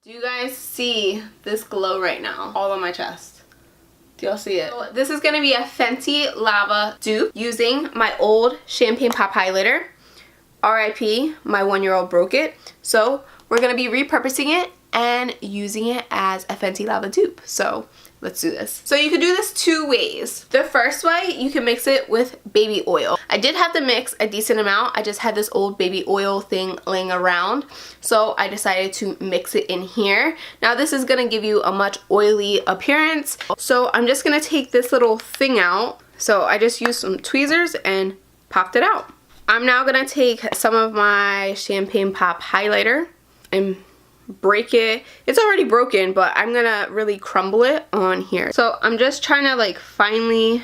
Do you guys see this glow right now? All on my chest. Do y'all see it? So this is going to be a Fenty Lava dupe using my old Champagne Pop highlighter. RIP, my 1-year-old broke it. So we're going to be repurposing it and using it as a Fenty Lava dupe. So let's do this. So you can do this 2 ways. The first way, you can mix it with baby oil. I did have to mix a decent amount. I just had this old baby oil thing laying around. So I decided to mix it in here. Now this is gonna give you a much oily appearance. So I'm just gonna take this little thing out. So I just used some tweezers and popped it out. I'm now gonna take some of my Champagne Pop highlighter and break it. It's already broken, but I'm gonna really crumble it on here. So I'm just trying to like finely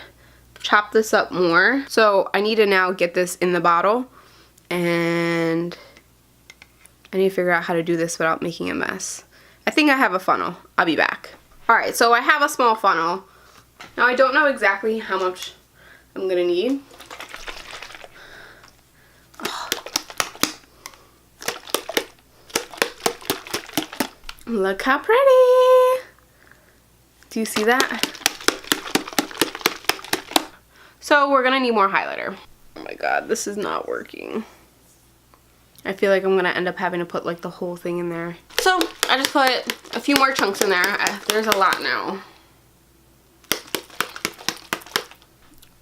chop this up more. So I need to now get this in the bottle, and I need to figure out how to do this without making a mess. I think I have a funnel. I'll be back. Alright, so I have a small funnel. Now I don't know exactly how much I'm gonna need. Look how pretty! Do you see that? So we're gonna need more highlighter. Oh my god, this is not working. I feel like I'm gonna end up having to put like the whole thing in there. So I just put a few more chunks in there. There's a lot now.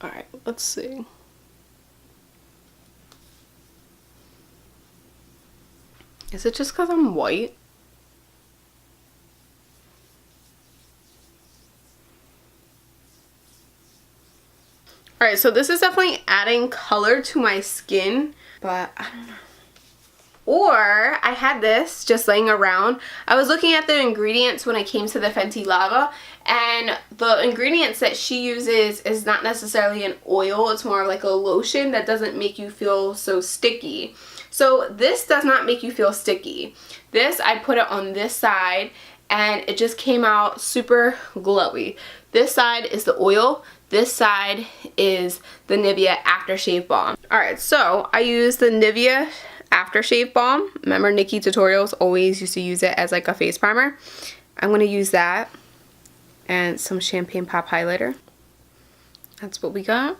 Alright, let's see. Is it just because I'm white? Alright, so this is definitely adding color to my skin, but I don't know. Or I had this just laying around. I was looking at the ingredients when I came to the Fenty Lava, and the ingredients that she uses is not necessarily an oil. It's more like a lotion that doesn't make you feel so sticky. So this does not make you feel sticky. This, I put it on this side, and it just came out super glowy. This side is the oil. This side is the Nivea Aftershave Balm. Alright, so I use the Nivea Aftershave Balm. Remember, Nikki Tutorials always used to use it as like a face primer. I'm going to use that and some Champagne Pop highlighter. That's what we got.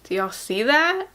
Do y'all see that?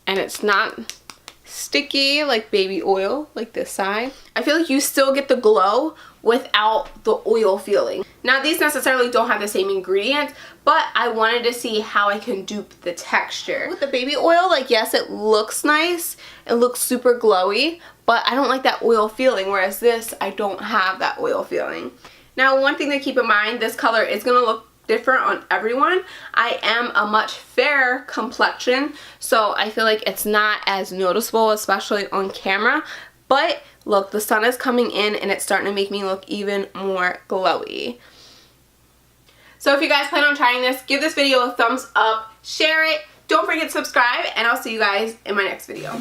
And it's not sticky like baby oil, like this side. I feel like you still get the glow without the oil feeling. Now these necessarily don't have the same ingredients, but I wanted to see how I can dupe the texture. With the baby oil, like yes, it looks nice. It looks super glowy, but I don't like that oil feeling, whereas this, I don't have that oil feeling. Now one thing to keep in mind, this color is gonna look different on everyone. I am a much fairer complexion, so I feel like it's not as noticeable, especially on camera. But look, the sun is coming in and it's starting to make me look even more glowy. So if you guys plan on trying this, give this video a thumbs up, share it, don't forget to subscribe, and I'll see you guys in my next video.